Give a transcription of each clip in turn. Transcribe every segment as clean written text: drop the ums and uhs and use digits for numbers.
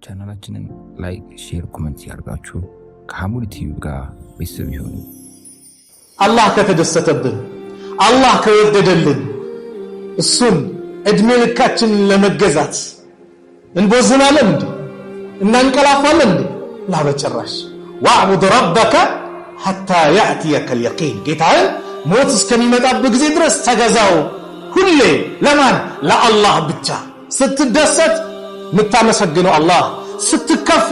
ቻናላችንን ላይክ፣ ሼር፣ ኮሜንት ያርጋችሁ ከሐሙድ ቲቪ ጋር ቤተሰብ ይሁኑ። አላህ ከተደሰተብን አላህ ከወደደልን እሱን እድሜ ልካችንን ለመገዛት እንቦዝናለን እንዴ? እናንቀላፋለን እንዴ? ላ በጭራሽ። ወዕቡድ ረበከ ሐታ ያእትየከ ልየቂን፣ ጌታህን ሞት እስከሚመጣበት ጊዜ ድረስ ተገዛው። ሁሌ ለማን? ለአላህ ብቻ። ስትደሰት ምታመሰግነው አላህ፣ ስትከፋ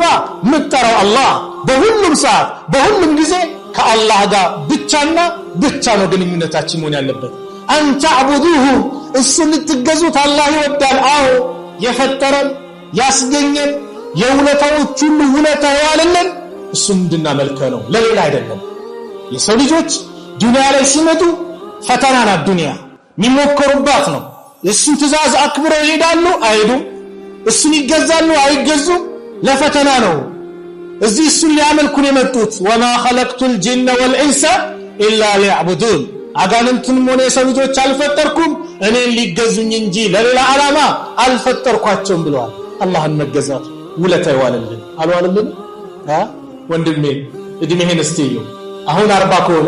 ምትጠራው አላህ። በሁሉም ሰዓት በሁሉም ጊዜ ከአላህ ጋር ብቻና ብቻ ነው ግንኙነታችን መሆን ያለበት። አንተዕቡዱሁ፣ እሱን ልትገዙት አላህ ይወዳል። አዎ የፈጠረን ያስገኘን የውለታዎች ሁሉ ውለታ ያለልን እሱን እንድናመልከው ነው፣ ለሌላ አይደለም። የሰው ልጆች ዱንያ ላይ ሲመጡ ፈተና ናት። ዱንያ የሚሞከሩባት ነው። የእሱን ትእዛዝ አክብረው ይሄዳሉ አይሄዱም፣ እሱን ይገዛሉ አይገዙም፣ ለፈተና ነው። እዚህ እሱን ሊያመልኩን የመጡት ወማ ኸለቅቱል ጂነ ወልኢንሰ ኢላ ሊዕቡዱን፣ አጋንንትንም ሆነ የሰው ልጆች አልፈጠርኩም እኔን ሊገዙኝ እንጂ ለሌላ ዓላማ አልፈጠርኳቸውም ብለዋል። አላህን መገዛት ውለታ ይዋልልን አልዋልልን? ወንድሜ እድሜህን እስቲ ይው። አሁን 40 ከሆነ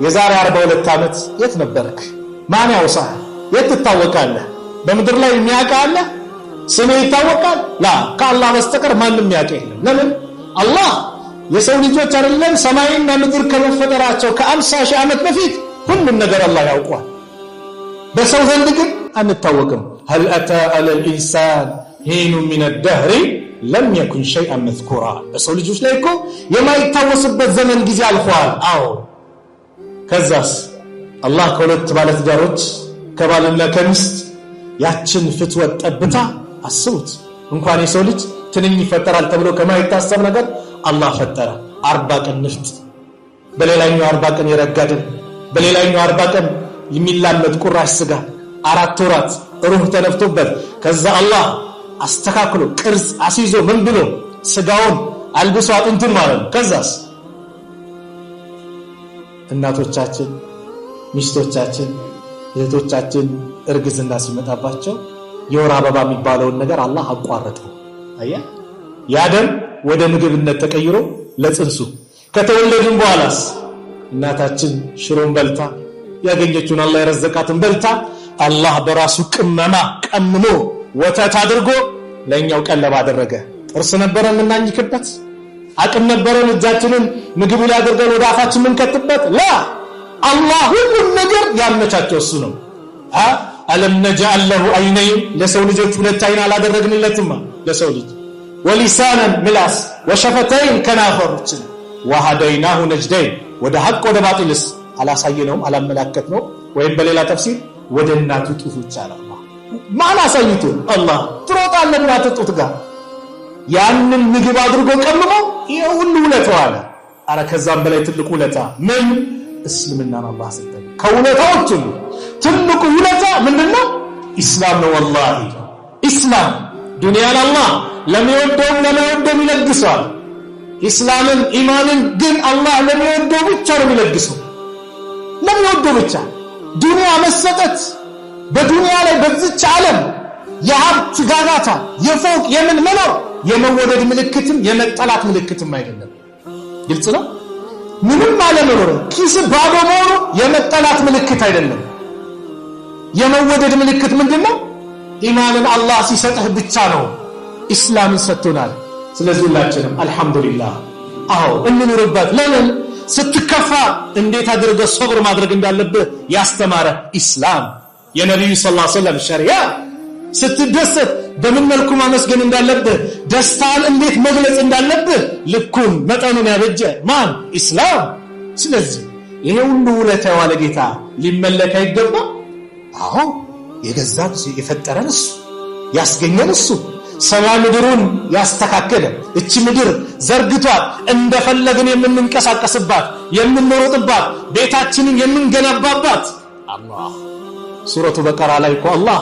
የዛሬ 42 ዓመት የት ነበርክ? ማን ያውሳህ? የት ትታወቃለህ? በምድር ላይ የሚያውቅህ አለ? ስምህ ይታወቃል? ላ ከአላህ በስተቀር ማንም ያውቅ የለም። ለምን? አላህ የሰው ልጆች አይደለም ሰማይና ምድር ከመፈጠራቸው ከ50 ሺህ ዓመት በፊት ሁሉም ነገር አላህ ያውቋል። በሰው ዘንድ ግን አንታወቅም። هل أتى على الإنسان حين من الدهر لم يكن شيئا مذكورا። በሰው ልጆች ላይ እኮ የማይታወስበት ዘመን ጊዜ አልፏል። አዎ ከዛስ አላህ ከሁለት ባለትዳሮች ከባልና ከሚስት ያችን ፍትወት ጠብታ አስቡት። እንኳን የሰው ልጅ ትንኝ ይፈጠራል ተብሎ ከማይታሰብ ነገር አላህ ፈጠረ። 40 ቀን ንፍጥ፣ በሌላኛው 40 ቀን የረጋደን፣ በሌላኛው 40 ቀን የሚላመድ ቁራሽ ስጋ፣ 4 ወራት ሩህ ተነፍቶበት ከዛ አላህ አስተካክሎ ቅርጽ አስይዞ ምን ብሎ ስጋውን አልብሶ አጥንቱን ማለት ነው። ከዛስ እናቶቻችን፣ ሚስቶቻችን፣ እህቶቻችን እርግዝና ሲመጣባቸው የወር አበባ የሚባለውን ነገር አላህ አቋረጠው። አያ ያደም ወደ ምግብነት ተቀይሮ ለጽንሱ ከተወለድን በኋላስ እናታችን ሽሮን በልታ ያገኘችውን አላህ የረዘቃትን በልታ አላህ በራሱ ቅመማ ቀምሞ ወተት አድርጎ ለኛው ቀለብ አደረገ። ጥርስ ነበረን የምናኝክበት፣ አቅም ነበረን እጃችንን ምግብ ላይ አድርገን ወደ አፋችን ምንከትበት? ላ አላህ ሁሉም ነገር ያመቻቸው እሱ ነው። አለም ነጅዐል ለሁ ዐይነይን፣ ለሰው ልጆች ሁለት አይን አላደረግንለትማ ለሰው ልጅ፣ ወሊሳነን ምላስ፣ ወሸፈተይን ከናፈሮችን፣ ወሀደይናሁ ነጅደይን፣ ወደ ሐቅ ወደ ባጢልስ አላሳየነውም አላመላከትነው። ወይም በሌላ ተፍሲር ወደ እናቱ ጡት ይቻላል። ማን አሳይቶ? አላህ። ትሮጣለህ እናት ጡት ጋር ያንን ምግብ አድርጎ ቀምሞ ይሄ ሁሉ ውለታ አለ። አረ ከዛም በላይ ትልቁ ውለታ ምን? እስልምናን አላህ ሰጠን። ከውለታዎች ሁሉ ትልቁ ውለታ ምንድነው? ኢስላም ነው። ወላሂ ኢስላም ዱንያን አላህ ለሚወደው ለማይወደው ይለግሳል። ኢስላምን ኢማንን ግን አላህ ለሚወደው ብቻ ነው የሚለግሰው፣ ለሚወደው ብቻ። ዱንያ መሰጠት በዱንያ ላይ በዚች ዓለም የሀብት ጋጋታ የፎቅ የምን መኖር የመወደድ ምልክትም የመጠላት ምልክትም አይደለም። ግልጽ ነው። ምንም አለመኖር ኪስ ባዶ መሆኑ የመጠላት ምልክት አይደለም። የመወደድ ምልክት ምንድነው? ኢማንን አላህ ሲሰጥህ ብቻ ነው። ኢስላምን ሰጥቶናል። ስለዚህ ሁላችንም አልহামዱሊላህ አዎ እንኑርበት። ለምን? ስትከፋ እንዴት አድርገህ ሶብር ማድረግ እንዳለብህ ያስተማረ ኢስላም፣ የነብዩ ሰለላሁ ዐለይሂ ወሰለም ሸሪዓ። ስትደሰት በምን መልኩ ማመስገን እንዳለብህ፣ ደስታን እንዴት መግለጽ እንዳለብህ ልኩን መጠኑን ያበጀ ማን? ኢስላም። ስለዚህ ይሄ ሁሉ ውለታ የዋለ ጌታ ሊመለክ አይገባ? አዎ የገዛን የፈጠረን እሱ፣ ያስገኘን እሱ፣ ሰማይ ምድሩን ያስተካከለ፣ እቺ ምድር ዘርግቷት እንደፈለግን የምንንቀሳቀስባት የምንሮጥባት ቤታችንን የምንገነባባት አላህ። ሱረቱ በቀራ ላይ እኮ አላህ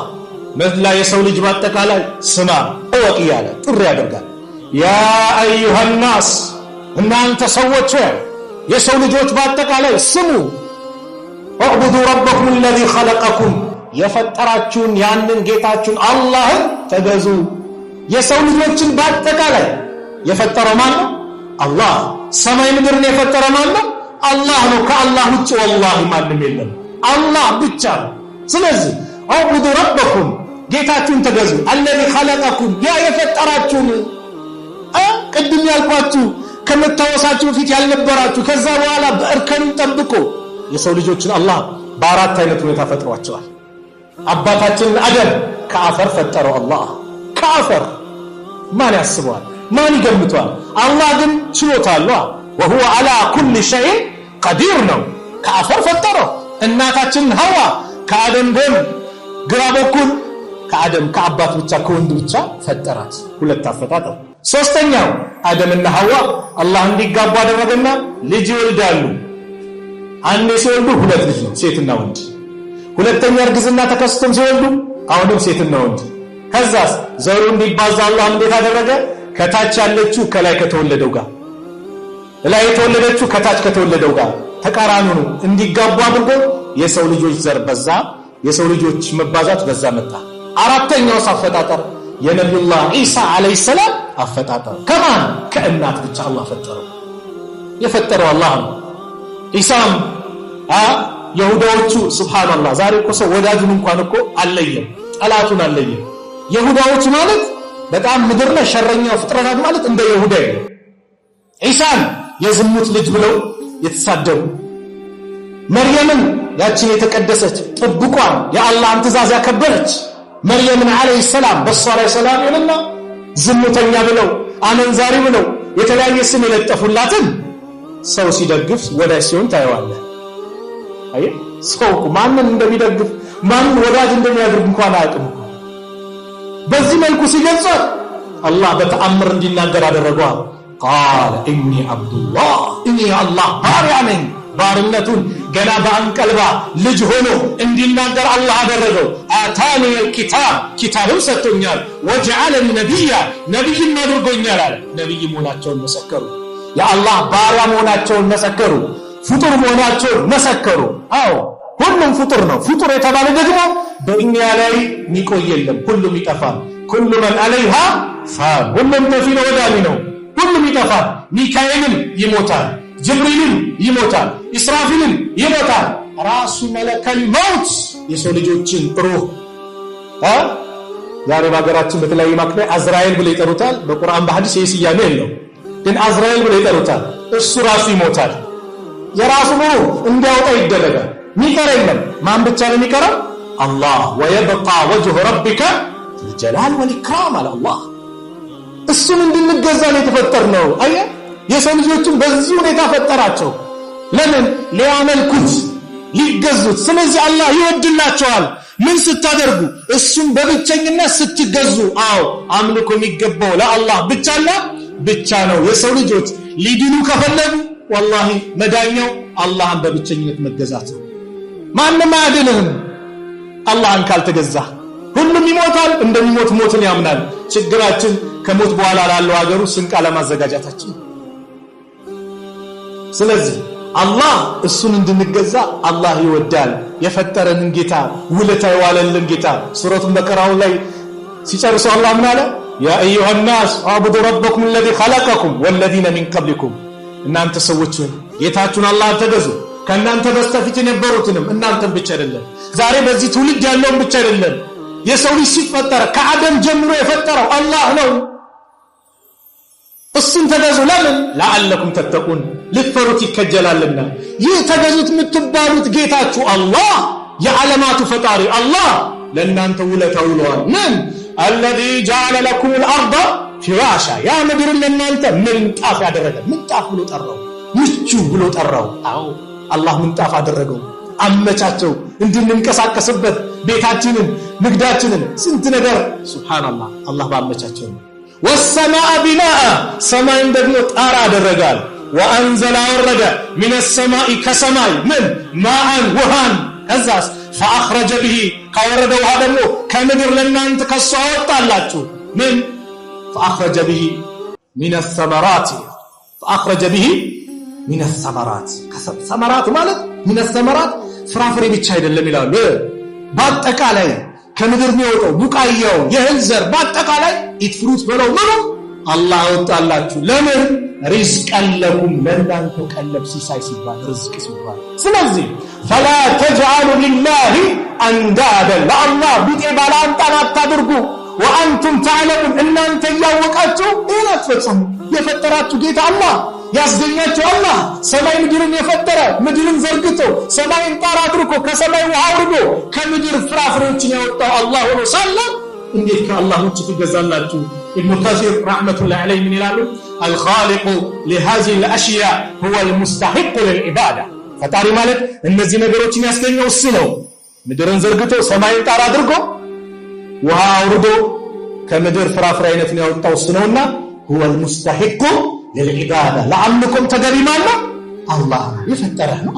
መላ የሰው ልጅ በአጠቃላይ ስማ እወቅ እያለ ጥሪ ያደርጋል። ያ አዩሃ ናስ፣ እናንተ ሰዎች ሆይ የሰው ልጆች በአጠቃላይ ስሙ፣ እዕቡዱ ረበኩም الذي خلقكم፣ የፈጠራችሁን ያንን ጌታችሁን አላህን ተገዙ። የሰው ልጆችን በአጠቃላይ የፈጠረው ማን ነው? አላህ። ሰማይ ምድርን የፈጠረው ማን ነው? አላህ ነው። ከአላህ ውጭ ወላሂ ማንም የለም፣ አላህ ብቻ ነው። ስለዚህ አዕቡዱ ረበኩም ጌታችሁን ተገዙ፣ አለዚ ኸለቀኩም ያ የፈጠራችሁን። ቅድም ያልኳችሁ ከመታወሳችሁ በፊት ያልነበራችሁ ከዛ በኋላ በእርከኑ ጠብቆ የሰው ልጆችን አላህ በአራት አይነት ሁኔታ ፈጥሯቸዋል። አባታችንን አደም ከአፈር ፈጠረው አላህ። ከአፈር ማን ያስበዋል? ማን ይገምተዋል? አላህ ግን ችሎታል። ወሁወ ዐላ ኩሊ ሸይእ ቀዲር ነው። ከአፈር ፈጠረው። እናታችንን ሐዋ ከአደም ጎን ግራ በኩል ከአደም ከአባት ብቻ ከወንድ ብቻ ፈጠራት። ሁለት አፈጣጠር። ሶስተኛው አደምና ሐዋ አላህ እንዲጋቡ አደረገና ልጅ ይወልዳሉ። አንዴ ሲወልዱ ሁለት ልጅ ነው፣ ሴትና ወንድ። ሁለተኛ እርግዝና ተከስቶም ሲወልዱ አሁንም ሴትና ወንድ። ከዛስ ዘሩ እንዲባዛ አላህ እንዴት አደረገ? ከታች ያለችው ከላይ ከተወለደው ጋር፣ ላይ የተወለደችው ከታች ከተወለደው ጋር ተቃራኒ ነው እንዲጋቡ አድርጎ የሰው ልጆች ዘር በዛ፣ የሰው ልጆች መባዛት በዛ መጣ። አራተኛው አፈጣጠር የነብዩላህ ኢሳ አለይሂ ሰላም አፈጣጠር። ከማን? ከእናት ብቻ አላህ ፈጠረው። የፈጠረው አላህ ነው። ኢሳም ይሁዳዎቹ ሱብሃንአላህ ዛሬ እኮ ሰው ወዳጁን እንኳን እኮ አለየም፣ ጠላቱን አለየም። ይሁዳዎች ማለት በጣም ምድር ላይ ሸረኛው ፍጥረታት ማለት እንደ ይሁዳ ነው። ኢሳን የዝሙት ልጅ ብለው የተሳደቡ፣ መርየምን ያችን የተቀደሰች ጥብቋን የአላህን ትእዛዝ ያከበረች መርየምን አለይሂ ሰላም በሷ ላይ ሰላም ይሁንና ዝሙተኛ ብለው አመንዛሪ ብለው የተለያየ ስም የለጠፉላትን ሰው ሲደግፍ ወዳጅ ሲሆን ታየዋለህ። አይ ሰው ማንን እንደሚደግፍ ማን ወዳጅ እንደሚያደርግ እንኳን አያውቅም። በዚህ መልኩ ሲገልጽ አላህ በተአምር እንዲናገር አደረገው። ቃለ ኢኒ አብዱላህ እኔ አላህ ባሪያ ነኝ። ባርነቱን ገና በአንቀልባ ልጅ ሆኖ እንዲናገር አላህ አደረገው። አታኒ الكتاب ኪታብን ሰጥቶኛል። ወጀዐለኒ ነቢያ ነብይም አድርጎኛል አለ። ነብይ መሆናቸውን መሰከሩ። የአላህ ባሪያ መሆናቸውን መሰከሩ። ፍጡር መሆናቸውን መሰከሩ። አዎ ሁሉም ፍጡር ነው። ፍጡር የተባለ ደግሞ በእኛ ላይ የሚቆይ የለም፣ ሁሉም ይጠፋል። ኩሉ መን ዐለይሃ ፋን ሁሉም ጠፊ ነው፣ ወዳሚ ነው፣ ሁሉም ይጠፋል። ሚካኤልም ይሞታል፣ ጅብሪልም ይሞታል፣ ኢስራፊልም ይሞታል። ራሱ መለከል መውት የሰው ልጆችን ሩህ ዛሬ በሀገራችን በተለያየ ማክለ አዝራኤል ብለው ይጠሩታል። በቁርአን በሐዲስ የስያሜ የለው፣ ግን አዝራኤል ብለው ይጠሩታል። እሱ ራሱ ይሞታል። የራሱ ሩህ እንዲያወጣ ይደረጋል። ሚቀር የለም። ማን ብቻ ነው የሚቀረው? አላህ። ወየብቃ ወጅሁ ረቢከ ዙልጀላል ወልኢክራም አለ አላህ። እሱን እንድንገዛ ነው የተፈጠርነው። አየ የሰው ልጆችን በዚህ ሁኔታ ፈጠራቸው። ለምን? ሊያመልኩት፣ ሊገዙት። ስለዚህ አላህ ይወድላቸዋል። ምን ስታደርጉ? እሱን በብቸኝነት ስትገዙ። አዎ አምልኮ የሚገባው ለአላህ ብቻና ብቻ ነው። የሰው ልጆች ሊድኑ ከፈለጉ ወላሂ መዳኛው አላህን በብቸኝነት መገዛት ነው። ማንም አያድንህም አላህን ካልተገዛ። ሁሉም ይሞታል፣ እንደሚሞት ሞትን ያምናል። ችግራችን ከሞት በኋላ ላለው ሀገሩ ስንቅ አለማዘጋጃታችን። ስለዚህ አላህ እሱን እንድንገዛ አላህ ይወዳል። የፈጠረንን ጌታ፣ ውለታ የዋለልን ጌታ ሱረቱን በቀራው ላይ ሲጨርሰው አላህ ምን አለ? ያ አዩሃ الناس اعبدوا ربكم الذي خلقكم والذين من قبلكم እናንተ ሰዎች ጌታችሁን አላህ ተገዙ፣ ከእናንተ በስተፊት የነበሩትንም እናንተን ብቻ አይደለም፣ ዛሬ በዚህ ትውልድ ያለውን ብቻ አይደለም። የሰው ልጅ ሲፈጠር ከአደም ጀምሮ የፈጠረው አላህ ነው። እሱን ተገዙ። ለምን? ለዓለኩም ተተቁን ልትፈሩት ይከጀላልና። ይህ ተገዙት የምትባሉት ጌታችሁ አላህ የዓለማቱ ፈጣሪ አላህ ለእናንተ ውለታ ውለዋል። ምን? አለዚ ጀዐለ ለኩም الأرض ፍራሻ ያ ምድርን ለእናንተ ምንጣፍ ያደረገ። ምንጣፍ ብሎ ጠራው፣ ምቹ ብሎ ጠራው። አዎ አላህ ምንጣፍ አደረገው፣ አመቻቸው እንድንንቀሳቀስበት ቤታችንን፣ ንግዳችንን፣ ስንት ነገር ሱብሃንአላህ አላህ ባመቻቸው። ወሰማአ ቢናአ ሰማይን ደግሞ ጣራ አደረጋል። ወአንዘለ ወረደ ሚነ ሰማኢ ከሰማይ ምን ማአን ውሃን። ከዛስ ፈአኽረጀ ቢሂ ካወረደ ውሃ ደግሞ ከምድር ለእናንተ ከሷ አወጣላችሁ። ምን ፈአኽረጀ ቢሂ ሚነ ሰመራት ፈአኽረጀ ቢሂ ሚነ ሰመራት። ሰመራት ማለት ሚነ ሰመራት ፍራፍሬ ብቻ አይደለም ይላሉ። በአጠቃላይ ከምድር የሚወጣው ቡቃያው የእህል ዘር በአጠቃላይ ኢትፍሩት በለው ምኑ አላህ ያወጣላችሁ። ለምን ሪዝቀን ለኩም ለእናንተ ቀለብ ሲሳይ ሲባል ርዝቅ ሲባል። ስለዚህ ፈላ ተጅዓሉ ሊላሂ አንዳደን ለአላህ ቢጤ ባላንጣን አታድርጉ። ወአንቱም ተዕለሙን እናንተ እያወቃችሁ ይህን አትፈጽሙ። የፈጠራችሁ ጌታ አላህ ያስገኛችሁ አላህ ሰማይ ምድርን የፈጠረ ምድርን ዘርግቶ ሰማይን ጣራ አድርጎ ከሰማይ ውሃ አውርዶ ከምድር ፍራፍሬዎችን ያወጣው አላህ ሆኖ ሳለ እንዴት ከአላህ ውጭ ትገዛላችሁ? ኢብኑ ከሲር ረሕመቱላሂ ዐለይሂ ምን ይላሉ? አልኻሊቁ ሊሃዚሂ አልአሽያ ሁወ አልሙስተሒቁ ሊልዒባዳ። ፈጣሪ ማለት እነዚህ ነገሮችን ያስገኘው እሱ ነው። ምድርን ዘርግቶ ሰማይን ጣራ አድርጎ ውሃ አውርዶ ከምድር ፍራፍሬ አይነትን ያወጣው እሱ ነውና ሁወ አልሙስተሒቁ ለልዒባዳ ለአምልኮም ተገቢ ማለት አላህ የፈጠረህ ነው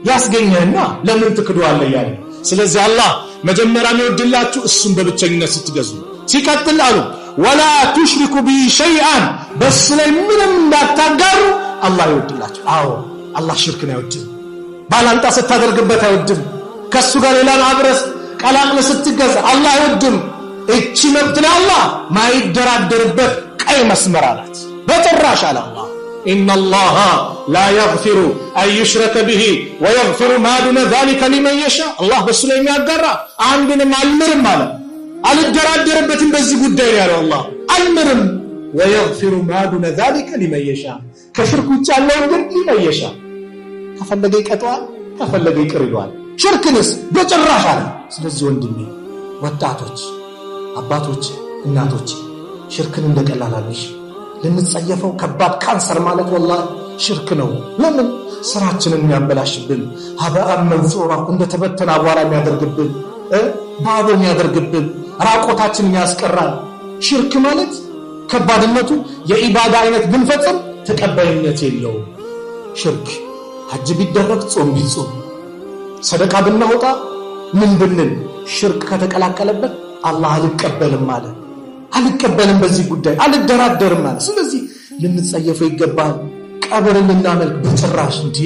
ያስገኘህና ለምን ትክደዋለህ ያለ። ስለዚህ አላህ መጀመሪያ የሚወድላችሁ እሱን በብቸኝነት ስትገዙ። ሲቀጥል አሉ ወላ ቱሽሪኩ ቢ ሸይአን በሱ ላይ ምንም እንዳታጋሩ አላህ ይወድላችሁ። አዎ አላህ ሽርክን አይወድም። ባላንጣ ስታደርግበት አይወድም። ከሱ ጋር ሌላን አብረስ ቀላቅለ ስትገዛ አላህ አይወድም። እቺ መብት ላይ አላህ ማይደራደርበት ቀይ መስመር አላት። በጭራሽ አለ አላህ ኢነላሃ ላ የግፊሩ አን ዩሽረከ ቢሂ ወየግፊሩ ማ ዱነ ዛሊከ ሊመን የሻ። አላህ በሱ ላይ የሚያጋራ አንድንም አልምርም አለ። አልደራደርበትም በዚህ ጉዳይ ያለው አላህ አልምርም። ወየግፊሩ ማ ዱነ ዛሊከ ሊመን የሻ ከሽርክ ውጭ ያለውን ግን ሊመን የሻ ከፈለገ ይቀጣዋል፣ ከፈለገ ይቅር ይለዋል። ሽርክንስ በጭራሽ አለ። ስለዚህ ወንድሜ፣ ወጣቶች፣ አባቶች፣ እናቶች ሽርክን እንደቀላላልሽ ልንጸየፈው ከባድ ካንሰር ማለት ወላሂ ሽርክ ነው። ለምን ስራችንን የሚያበላሽብን ሀበአን መንሱራ እንደተበተነ አቧራ የሚያደርግብን ባዶ የሚያደርግብን ራቆታችንን የሚያስቀራል። ሽርክ ማለት ከባድነቱ የኢባዳ አይነት ብንፈጽም ተቀባይነት የለውም። ሽርክ ሐጅ ቢደረግ ጾም ቢጾም ሰደቃ ብናወጣ ምን ብንል ሽርክ ከተቀላቀለበት አላህ አልቀበልም አለ። አልቀበልም በዚህ ጉዳይ አልደራደርም ማለት። ስለዚህ ልንጸየፈው ይገባል። ቀብርን ልናመልክ በጭራሽ እንዴ!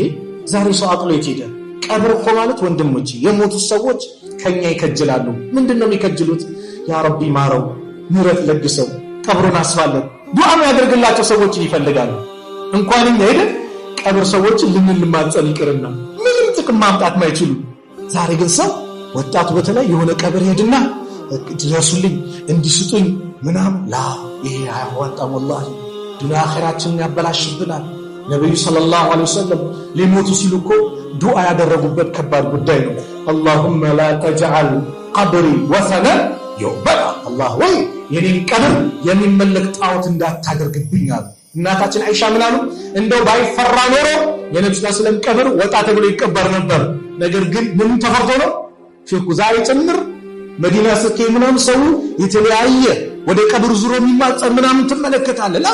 ዛሬ ሰው አጥሎ የት ሄደ? ቀብር እኮ ማለት ወንድሞቼ የሞቱ ሰዎች ከኛ ይከጅላሉ። ምንድነው የሚከጅሉት? ያ ረቢ ማረው፣ ምህረት ለግሰው፣ ቀብሩን አስፋለን፣ ዱዓ ያደርግላቸው ሰዎችን ይፈልጋሉ። እንኳን እኛ ሄደን ቀብር ሰዎችን ልንማጸን ይቅርና ምንም ጥቅም ማምጣት ማይችሉ። ዛሬ ግን ሰው ወጣቱ በተለይ የሆነ ቀብር ሄድና ድረሱልኝ እንዲስጡኝ ምናምን ላ ይሄ አያዋጣም። ወላሂ ዱንያ አኺራችንን ያበላሽብናል። ነብዩ ሰለላሁ ዐለይሂ ወሰለም ሊሞቱ ሲሉ እኮ ዱዓ ያደረጉበት ከባድ ጉዳይ ነው። አላሁመ ላ ተጅዐል ቀብሪ ወሰነን ዩዕበድ። አላህ ወይ የኔን ቀብር የሚመለክ ጣዖት እንዳታደርግብኝ አሉ። እናታችን አይሻ ምን አሉ? እንደው ባይፈራ ኖሮ የነብዩ ሰለላሁ ዐለይሂ ወሰለም ቀብር ወጣ ተብሎ ይቀበር ነበር። ነገር ግን ምን ተፈርቶ ነው? ሽርኩ ዛሬ ጭምር መዲና ስትሄድ ምናምን ሰው የተለያየ ወደ ቀብር ዙሮ የሚማጸን ምናምን ትመለከታለህ። ላ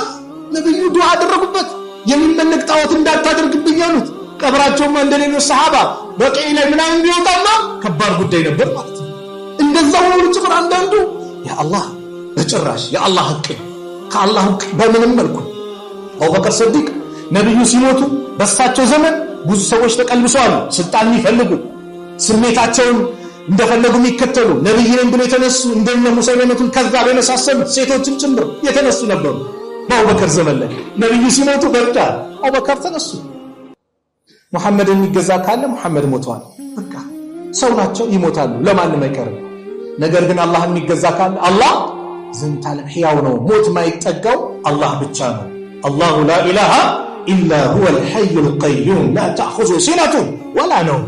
ነብዩ ዱዓ አደረጉበት። የሚመለክ ጣዖት እንዳታደርግብኝ አሉት። ቀብራቸውማ እንደሌሎች ሰሃባ በቀይ ላይ ምናምን ቢወጣማ ከባድ ጉዳይ ነበር ማለት ነው። እንደዛው ነው ጭምር አንዳንዱ ያ አላህ በጭራሽ የአላህ ሐቅ ከአላህ ሐቅ በምንም መልኩ አቡበከር ሲዲቅ ነብዩ ሲሞቱ በሳቸው ዘመን ብዙ ሰዎች ተቀልብሰዋል። ስልጣን የሚፈልጉ ስሜታቸውን እንደፈለጉ የሚከተሉ ነብይ ነን ብለው የተነሱ እንደነ ሙሰይለመቱል ከዛብ የመሳሰሉ ሴቶችን ጭምር የተነሱ ነበሩ። በአቡበከር ዘመን ላይ ነብዩ ሲሞቱ በቃ አቡበከር ተነሱ። መሐመድ የሚገዛ ካለ መሐመድ ሞቷል። በቃ ሰው ናቸው ይሞታሉ፣ ለማንም አይቀርም። ነገር ግን አላህ የሚገዛ ካለ አላህ ዘንታለም ሕያው ነው። ሞት ማይጠጋው አላህ ብቻ ነው። አላሁ ላ ኢላሃ ኢላ ሁወል ሐዩል ቀዩም ላ ተእኹዙሁ ሲነቱን ወላ ነውም